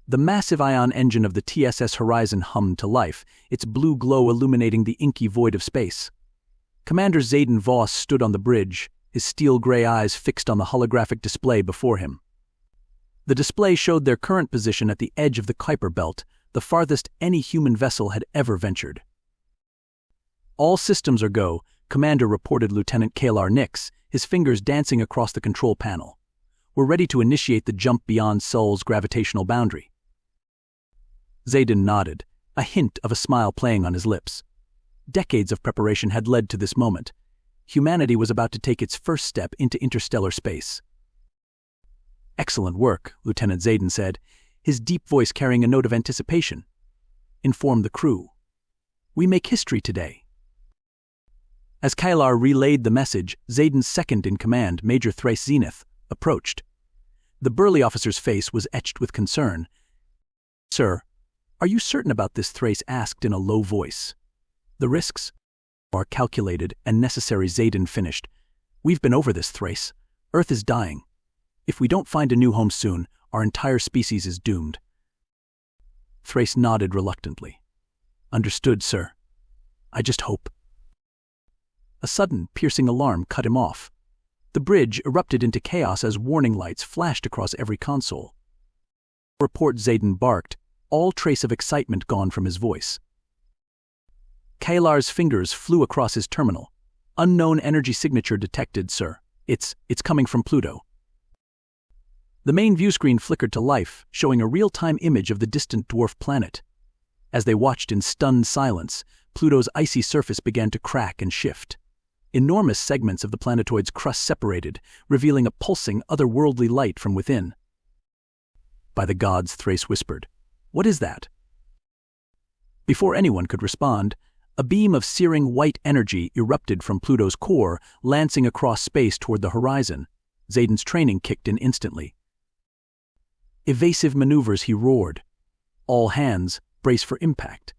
The massive ion engine of the TSS Horizon hummed to life, its blue glow illuminating the inky void of space. Commander Zayden Voss stood on the bridge, his steel-gray eyes fixed on the holographic display before him. The display showed their current position at the edge of the Kuiper Belt, the farthest any human vessel had ever ventured. "All systems are go," Commander reported Lieutenant Kalar Nix, his fingers dancing across the control panel. "We're ready to initiate the jump beyond Sol's gravitational boundary." Zayden nodded, a hint of a smile playing on his lips. Decades of preparation had led to this moment. Humanity was about to take its first step into interstellar space. "Excellent work," Lieutenant Zayden said, his deep voice carrying a note of anticipation. "Inform the crew. We make history today." As Kalar relayed the message, Zayden's second-in-command, Major Thrace Zenith, approached. The burly officer's face was etched with concern. "Sir, are you certain about this?" Thrace asked in a low voice. "The risks are calculated and necessary," Zayden finished. "We've been over this, Thrace. Earth is dying. If we don't find a new home soon, our entire species is doomed." Thrace nodded reluctantly. "Understood, sir. I just hope." A sudden, piercing alarm cut him off. The bridge erupted into chaos as warning lights flashed across every console. "Report," Zayden barked, all trace of excitement gone from his voice. Kalar's fingers flew across his terminal. "Unknown energy signature detected, sir. It's coming from Pluto." The main viewscreen flickered to life, showing a real-time image of the distant dwarf planet. As they watched in stunned silence, Pluto's icy surface began to crack and shift. Enormous segments of the planetoid's crust separated, revealing a pulsing, otherworldly light from within. "By the gods," Thrace whispered. "What is that?" Before anyone could respond, a beam of searing white energy erupted from Pluto's core, lancing across space toward the horizon. Zayden's training kicked in instantly. "Evasive maneuvers," he roared. "All hands, brace for impact."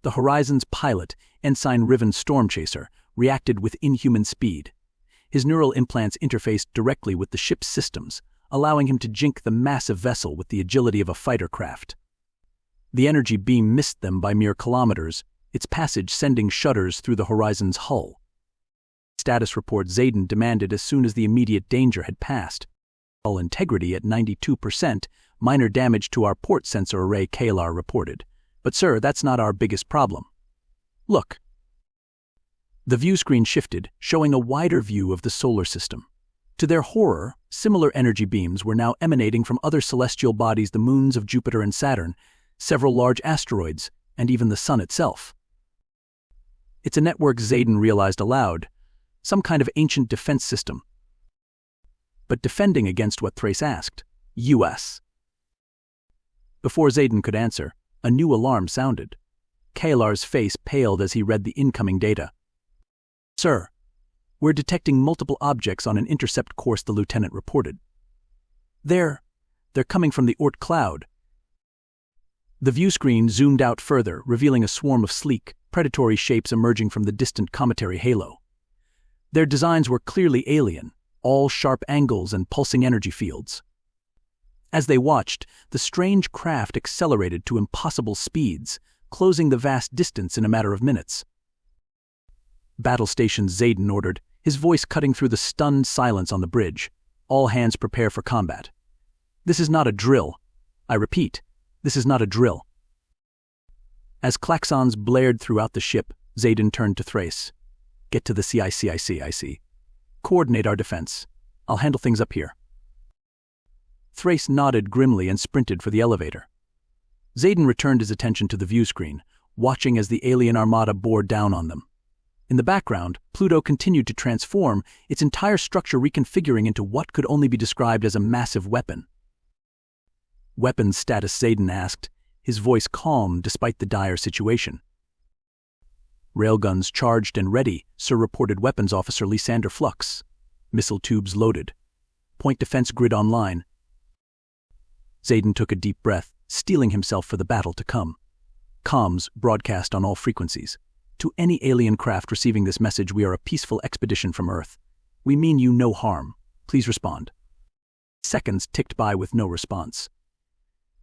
The Horizon's pilot, Ensign Riven Stormchaser, reacted with inhuman speed. His neural implants interfaced directly with the ship's systems, allowing him to jink the massive vessel with the agility of a fighter craft. The energy beam missed them by mere kilometers, its passage sending shudders through the Horizon's hull. Status report, Zayden demanded as soon as the immediate danger had passed. "Hull integrity at 92%, minor damage to our port sensor array," Kalar reported. "But sir, that's not our biggest problem. Look." The viewscreen shifted, showing a wider view of the solar system. To their horror, similar energy beams were now emanating from other celestial bodies, the moons of Jupiter and Saturn, several large asteroids, and even the Sun itself. "It's a network," Zayden realized aloud. "Some kind of ancient defense system." But defending against what Thrace asked? U.S. Before Zayden could answer, a new alarm sounded. Kalar's face paled as he read the incoming data. "Sir, we're detecting multiple objects on an intercept course," the lieutenant reported. They're coming from the Oort cloud." The viewscreen zoomed out further, revealing a swarm of sleek, predatory shapes emerging from the distant cometary halo. Their designs were clearly alien, all sharp angles and pulsing energy fields. As they watched, the strange craft accelerated to impossible speeds, closing the vast distance in a matter of minutes. "Battle stations," Zayden ordered, his voice cutting through the stunned silence on the bridge. "All hands prepare for combat. This is not a drill. I repeat, this is not a drill." As klaxons blared throughout the ship, Zayden turned to Thrace. "Get to the CIC. Coordinate our defense. I'll handle things up here." Thrace nodded grimly and sprinted for the elevator. Zayden returned his attention to the viewscreen, watching as the alien armada bore down on them. In the background, Pluto continued to transform, its entire structure reconfiguring into what could only be described as a massive weapon. "Weapons status?" Zayden asked, his voice calm despite the dire situation. "Railguns charged and ready," Sir reported Weapons Officer Lysander Flux. "Missile tubes loaded. Point defense grid online." Zayden took a deep breath, steeling himself for the battle to come. Comms broadcast on all frequencies. "To any alien craft receiving this message, we are a peaceful expedition from Earth. We mean you no harm. Please respond." Seconds ticked by with no response.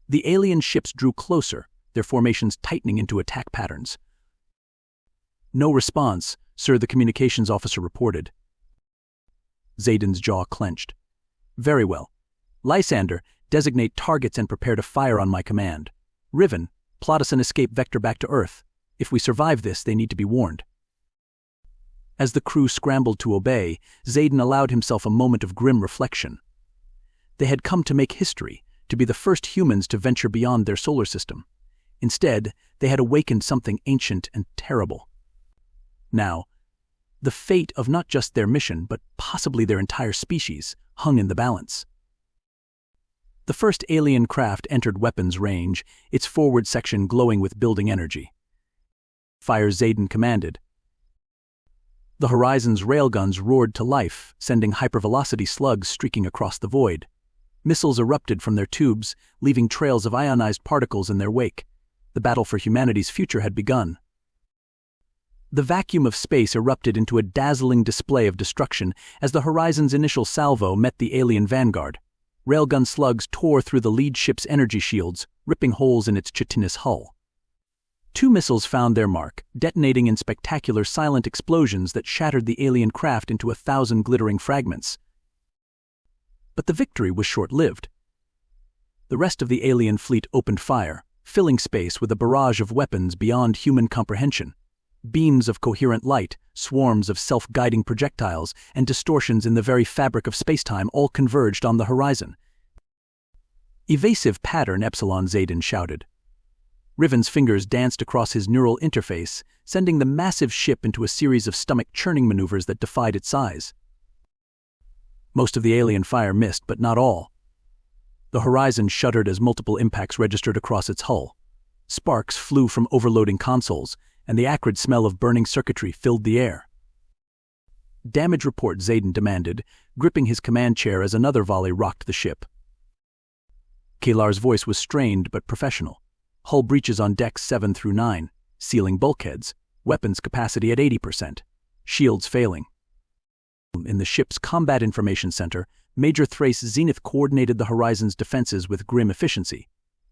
The alien ships drew closer, their formations tightening into attack patterns. "No response, sir," the communications officer reported. Zayden's jaw clenched. "Very well. Lysander, designate targets and prepare to fire on my command. Riven, plot us an escape vector back to Earth. If we survive this, they need to be warned." As the crew scrambled to obey, Zayden allowed himself a moment of grim reflection. They had come to make history, to be the first humans to venture beyond their solar system. Instead, they had awakened something ancient and terrible. Now, the fate of not just their mission, but possibly their entire species, hung in the balance. The first alien craft entered weapons range, its forward section glowing with building energy. "Fire," Zayden commanded. The Horizon's railguns roared to life, sending hypervelocity slugs streaking across the void. Missiles erupted from their tubes, leaving trails of ionized particles in their wake. The battle for humanity's future had begun. The vacuum of space erupted into a dazzling display of destruction as the Horizon's initial salvo met the alien vanguard. Railgun slugs tore through the lead ship's energy shields, ripping holes in its chitinous hull. Two missiles found their mark, detonating in spectacular silent explosions that shattered the alien craft into 1,000 glittering fragments. But the victory was short-lived. The rest of the alien fleet opened fire, filling space with a barrage of weapons beyond human comprehension. Beams of coherent light, swarms of self-guiding projectiles, and distortions in the very fabric of spacetime all converged on the horizon. "Evasive pattern," Epsilon, Zayden shouted. Riven's fingers danced across his neural interface, sending the massive ship into a series of stomach-churning maneuvers that defied its size. Most of the alien fire missed, but not all. The Horizon shuddered as multiple impacts registered across its hull. Sparks flew from overloading consoles, and the acrid smell of burning circuitry filled the air. "Damage report," Zayden demanded, gripping his command chair as another volley rocked the ship. Kalar's voice was strained but professional. "Hull breaches on decks 7 through 9, sealing bulkheads, weapons capacity at 80%, shields failing." In the ship's Combat Information Center, Major Thrace Zenith coordinated the Horizon's defenses with grim efficiency.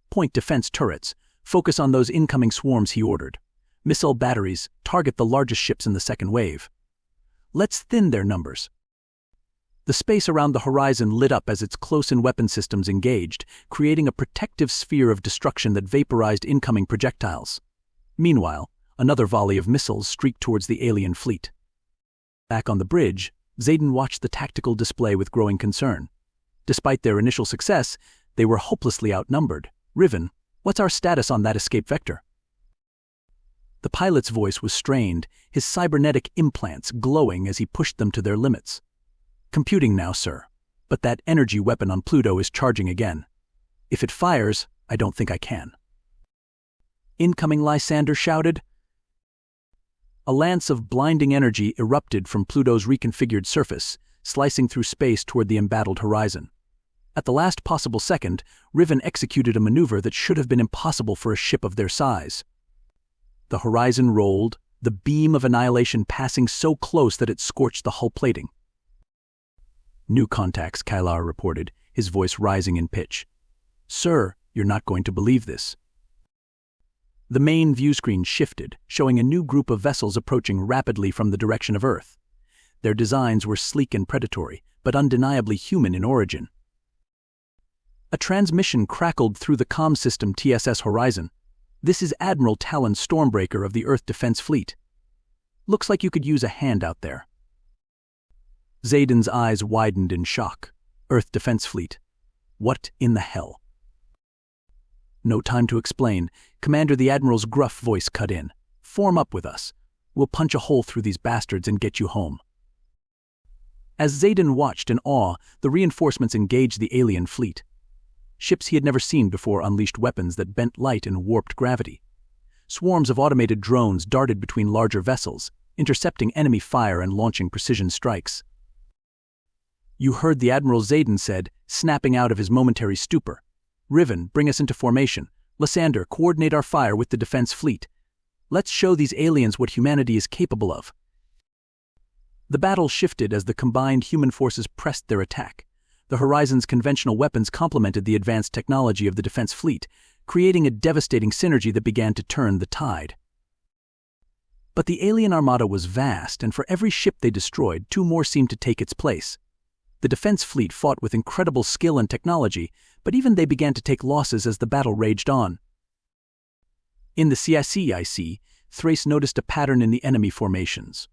"Point defense turrets. Focus on those incoming swarms," he ordered. "Missile batteries. Target the largest ships in the second wave. Let's thin their numbers." The space around the Horizon lit up as its close-in weapon systems engaged, creating a protective sphere of destruction that vaporized incoming projectiles. Meanwhile, another volley of missiles streaked towards the alien fleet. Back on the bridge, Zayden watched the tactical display with growing concern. Despite their initial success, they were hopelessly outnumbered. "Riven, what's our status on that escape vector?" The pilot's voice was strained, his cybernetic implants glowing as he pushed them to their limits. "Computing now, sir. But that energy weapon on Pluto is charging again. If it fires, I don't think I can." "Incoming," Lysander shouted. A lance of blinding energy erupted from Pluto's reconfigured surface, slicing through space toward the embattled Horizon. At the last possible second, Riven executed a maneuver that should have been impossible for a ship of their size. The Horizon rolled, the beam of annihilation passing so close that it scorched the hull plating. "New contacts," Kalar reported, his voice rising in pitch. "Sir, you're not going to believe this." The main viewscreen shifted, showing a new group of vessels approaching rapidly from the direction of Earth. Their designs were sleek and predatory, but undeniably human in origin. A transmission crackled through the comm system. "TSS Horizon. This is Admiral Talon Stormbreaker of the Earth Defense Fleet. Looks like you could use a hand out there." Zayden's eyes widened in shock. Earth Defense Fleet. What in the hell? "No time to explain." Commander, the Admiral's gruff voice cut in. "Form up with us. We'll punch a hole through these bastards and get you home." As Zayden watched in awe, the reinforcements engaged the alien fleet. Ships he had never seen before unleashed weapons that bent light and warped gravity. Swarms of automated drones darted between larger vessels, intercepting enemy fire and launching precision strikes. "You heard the Admiral," Zayden said, snapping out of his momentary stupor. "Riven, bring us into formation. Lysander, coordinate our fire with the defense fleet. Let's show these aliens what humanity is capable of." The battle shifted as the combined human forces pressed their attack. the Horizon's conventional weapons complemented the advanced technology of the defense fleet, creating a devastating synergy that began to turn the tide. But the alien armada was vast, and for every ship they destroyed, two more seemed to take its place. The defense fleet fought with incredible skill and technology, but even they began to take losses as the battle raged on. In the CIC, Thrace noticed a pattern in the enemy formations.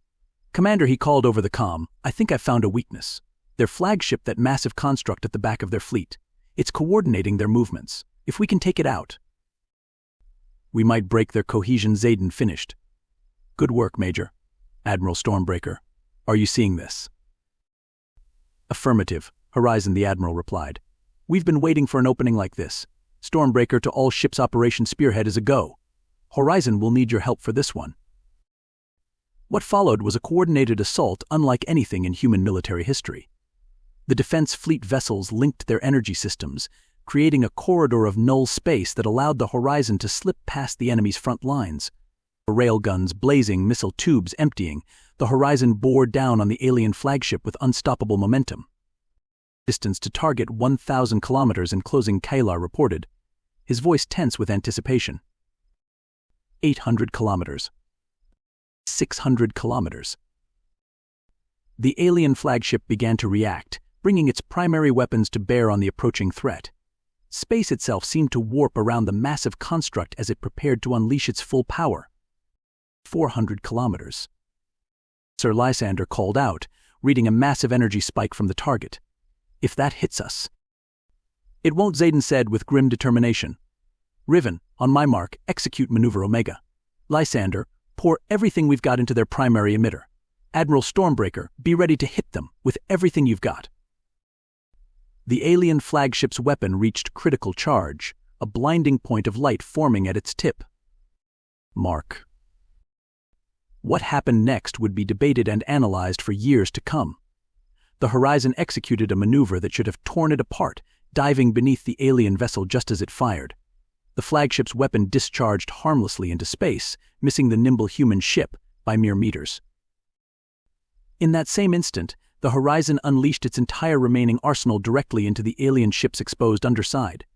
"Commander," he called over the comm, "I think I've found a weakness. Their flagship, that massive construct at the back of their fleet. It's coordinating their movements. If we can take it out, we might break their cohesion." Zayden finished. "Good work, Major." "Admiral Stormbreaker, are you seeing this?" "Affirmative, Horizon," the Admiral replied. "We've been waiting for an opening like this. Stormbreaker to all ships Operation Spearhead is a go. Horizon will need your help for this one." What followed was a coordinated assault unlike anything in human military history. The defense fleet vessels linked their energy systems, creating a corridor of null space that allowed the Horizon to slip past the enemy's front lines. Railguns blazing, missile tubes emptying, the Horizon bore down on the alien flagship with unstoppable momentum. Distance to target 1,000 kilometers, and closing Kalar reported, his voice tense with anticipation. 800 kilometers. 600 kilometers. The alien flagship began to react, bringing its primary weapons to bear on the approaching threat. Space itself seemed to warp around the massive construct as it prepared to unleash its full power. 400 kilometers. Sir Lysander called out, reading a massive energy spike from the target. "If that hits us." "It won't," Zayden said with grim determination. "Riven, on my mark, execute Maneuver Omega. Lysander, pour everything we've got into their primary emitter. Admiral Stormbreaker, be ready to hit them with everything you've got." The alien flagship's weapon reached critical charge, a blinding point of light forming at its tip. Mark. What happened next would be debated and analyzed for years to come. The Horizon executed a maneuver that should have torn it apart, diving beneath the alien vessel just as it fired. The flagship's weapon discharged harmlessly into space, missing the nimble human ship by mere meters. In that same instant, the Horizon unleashed its entire remaining arsenal directly into the alien ship's exposed underside.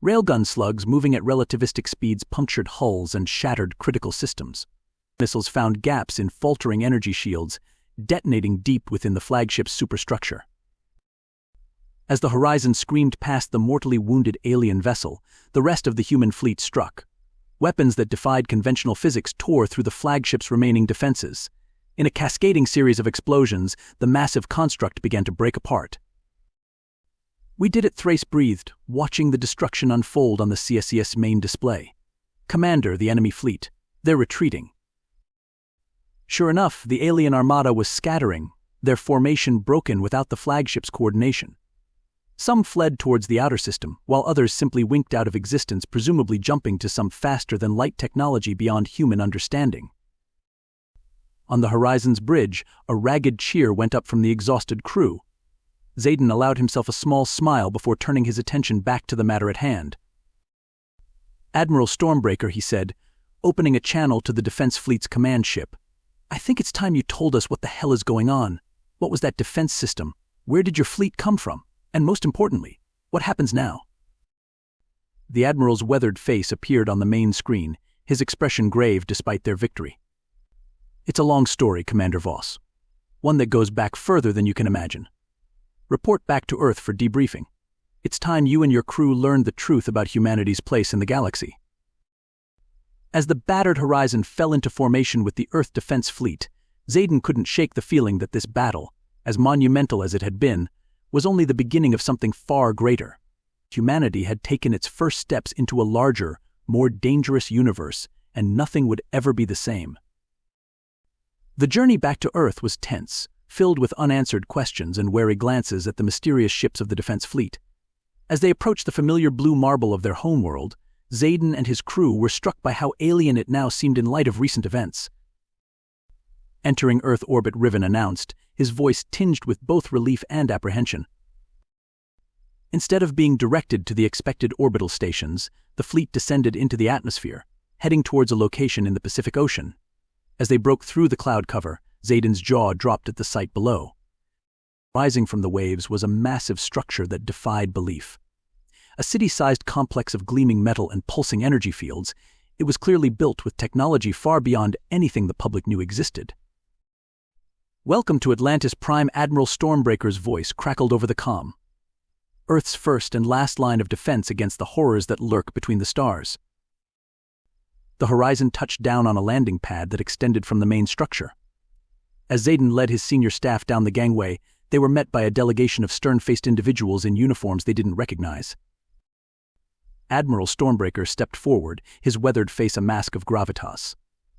Railgun slugs moving at relativistic speeds punctured hulls and shattered critical systems. Missiles found gaps in faltering energy shields, detonating deep within the flagship's superstructure. As the Horizon screamed past the mortally wounded alien vessel, the rest of the human fleet struck. Weapons that defied conventional physics tore through the flagship's remaining defenses. In a cascading series of explosions, the massive construct began to break apart. "We did it," Thrace breathed, watching the destruction unfold on the CSES main display. "Commander, the enemy fleet. They're retreating." Sure enough, the alien armada was scattering, their formation broken without the flagship's coordination. Some fled towards the outer system, while others simply winked out of existence, presumably jumping to some faster-than-light technology beyond human understanding. On the Horizon's bridge, a ragged cheer went up from the exhausted crew. Zayden allowed himself a small smile before turning his attention back to the matter at hand. "Admiral Stormbreaker," he said, opening a channel to the defense fleet's command ship. "I think it's time you told us what the hell is going on. What was that defense system? Where did your fleet come from? And most importantly, what happens now?" The Admiral's weathered face appeared on the main screen, his expression grave despite their victory. "It's a long story, Commander Voss. One that goes back further than you can imagine. Report back to Earth for debriefing. It's time you and your crew learned the truth about humanity's place in the galaxy." As the battered Horizon fell into formation with the Earth Defense Fleet, Zayden couldn't shake the feeling that this battle, as monumental as it had been, was only the beginning of something far greater. Humanity had taken its first steps into a larger, more dangerous universe, and nothing would ever be the same. The journey back to Earth was tense, filled with unanswered questions and wary glances at the mysterious ships of the defense fleet. As they approached the familiar blue marble of their homeworld, Zayden and his crew were struck by how alien it now seemed in light of recent events. Entering Earth orbit, Riven announced, his voice tinged with both relief and apprehension. Instead of being directed to the expected orbital stations, the fleet descended into the atmosphere, heading towards a location in the Pacific Ocean. As they broke through the cloud cover, Zayden's jaw dropped at the sight below. Rising from the waves was a massive structure that defied belief. A city-sized complex of gleaming metal and pulsing energy fields, it was clearly built with technology far beyond anything the public knew existed. "Welcome to Atlantis." Prime Admiral Stormbreaker's voice crackled over the comm. "Earth's first and last line of defense against the horrors that lurk between the stars." The horizon touched down on a landing pad that extended from the main structure. As Zayden led his senior staff down the gangway, they were met by a delegation of stern-faced individuals in uniforms they didn't recognize. Admiral Stormbreaker stepped forward, his weathered face a mask of gravitas.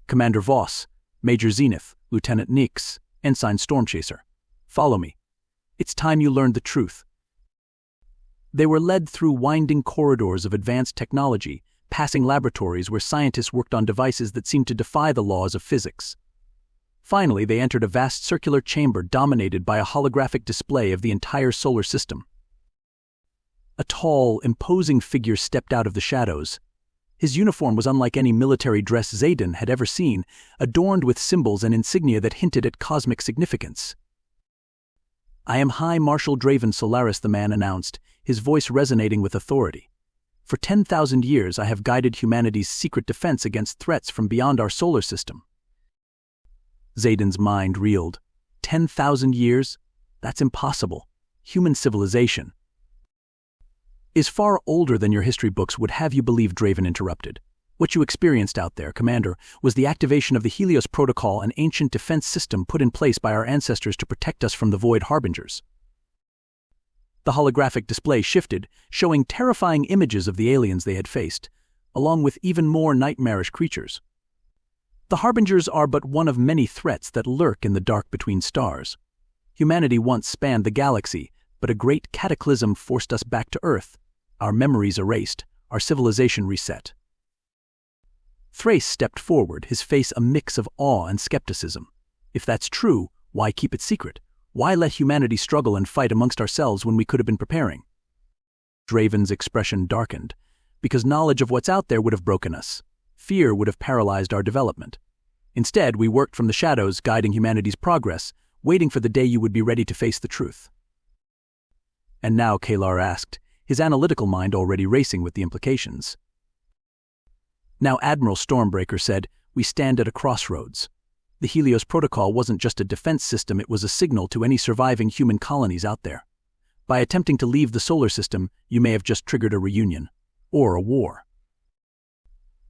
"Commander Voss, Major Zenith, Lieutenant Nix, Ensign Stormchaser. Follow me. It's time you learned the truth." They were led through winding corridors of advanced technology, passing laboratories where scientists worked on devices that seemed to defy the laws of physics. Finally, they entered a vast circular chamber dominated by a holographic display of the entire solar system. A tall, imposing figure stepped out of the shadows. His uniform was unlike any military dress Zayden had ever seen, adorned with symbols and insignia that hinted at cosmic significance. "I am High Marshal Draven Solaris," the man announced, his voice resonating with authority. "For 10,000 years I have guided humanity's secret defense against threats from beyond our solar system." Zayden's mind reeled. 10,000 years? That's impossible. Human civilization is far older than your history books would have you believe. Draven interrupted. "What you experienced out there, Commander, was the activation of the Helios protocol, an ancient defense system put in place by our ancestors to protect us from the Void Harbingers." The holographic display shifted, showing terrifying images of the aliens they had faced, along with even more nightmarish creatures. The Harbingers are but one of many threats that lurk in the dark between stars. Humanity once spanned the galaxy, but a great cataclysm forced us back to Earth, our memories erased, our civilization reset. Thrace stepped forward, his face a mix of awe and skepticism. "If that's true, why keep it secret? Why let humanity struggle and fight amongst ourselves when we could have been preparing?" Draven's expression darkened. "Because knowledge of what's out there would have broken us. Fear would have paralyzed our development. Instead, we worked from the shadows, guiding humanity's progress, waiting for the day you would be ready to face the truth." "And now?" Kalar asked, his analytical mind already racing with the implications. "Now," Admiral Stormbreaker said, "we stand at a crossroads. The Helios protocol wasn't just a defense system, it was a signal to any surviving human colonies out there. By attempting to leave the solar system, you may have just triggered a reunion. Or a war."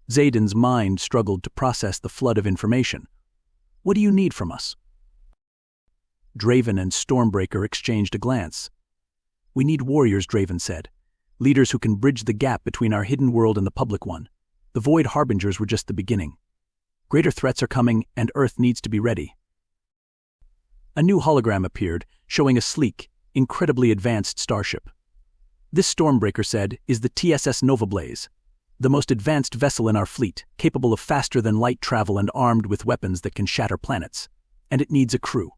Zayden's mind struggled to process the flood of information. "What do you need from us?" Draven and Stormbreaker exchanged a glance. "We need warriors," Draven said. "Leaders who can bridge the gap between our hidden world and the public one. The Void Harbingers were just the beginning. Greater threats are coming, and Earth needs to be ready." A new hologram appeared, showing a sleek, incredibly advanced starship. "This," Stormbreaker said, "is the TSS Novablaze, the most advanced vessel in our fleet, capable of faster-than-light travel and armed with weapons that can shatter planets. And it needs a crew."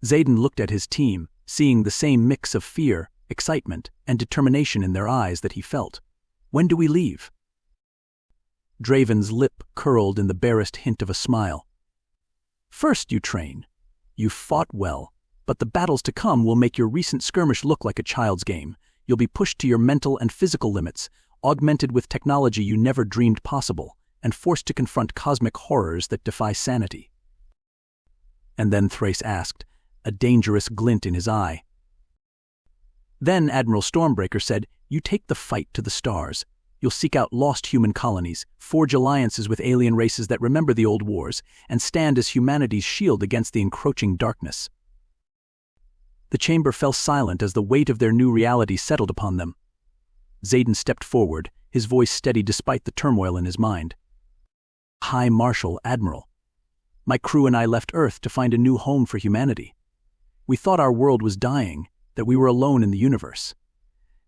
Zayden looked at his team, seeing the same mix of fear, excitement, and determination in their eyes that he felt. "When do we leave?" Draven's lip curled in the barest hint of a smile. "First you train. You fought well, but the battles to come will make your recent skirmish look like a child's game. You'll be pushed to your mental and physical limits, augmented with technology you never dreamed possible, and forced to confront cosmic horrors that defy sanity." And then Thrace asked, a dangerous glint in his eye. "Then," Admiral Stormbreaker said, "you take the fight to the stars. You'll seek out lost human colonies, forge alliances with alien races that remember the old wars, and stand as humanity's shield against the encroaching darkness." The chamber fell silent as the weight of their new reality settled upon them. Zayden stepped forward, his voice steady despite the turmoil in his mind. "High Marshal, Admiral, my crew and I left Earth to find a new home for humanity. We thought our world was dying, that we were alone in the universe.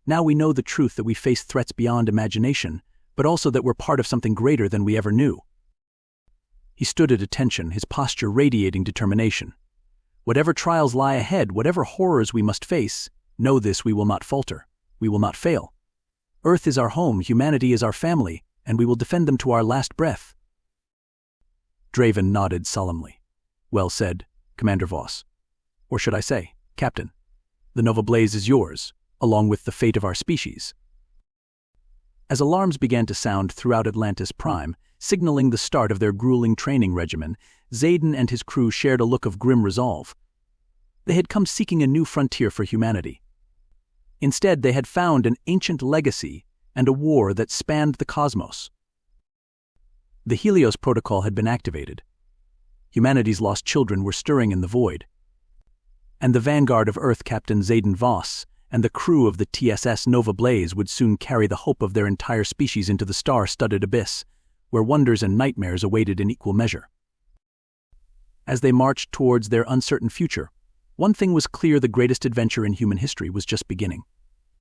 Now we know the truth that we face threats beyond imagination, but also that we're part of something greater than we ever knew." He stood at attention, his posture radiating determination. "Whatever trials lie ahead, whatever horrors we must face, know this: we will not falter. We will not fail. Earth is our home, humanity is our family, and we will defend them to our last breath." Draven nodded solemnly. "Well said, Commander Voss. or should I say, Captain, the Novablaze is yours, along with the fate of our species. As alarms began to sound throughout Atlantis Prime, signaling the start of their grueling training regimen, Zayden and his crew shared a look of grim resolve. They had come seeking a new frontier for humanity. Instead, they had found an ancient legacy and a war that spanned the cosmos. The Helios protocol had been activated. Humanity's lost children were stirring in the void. And the vanguard of Earth, Captain Zayden Voss, and the crew of the TSS Novablaze would soon carry the hope of their entire species into the star-studded abyss, where wonders and nightmares awaited in equal measure. As they marched towards their uncertain future, one thing was clear: the greatest adventure in human history was just beginning.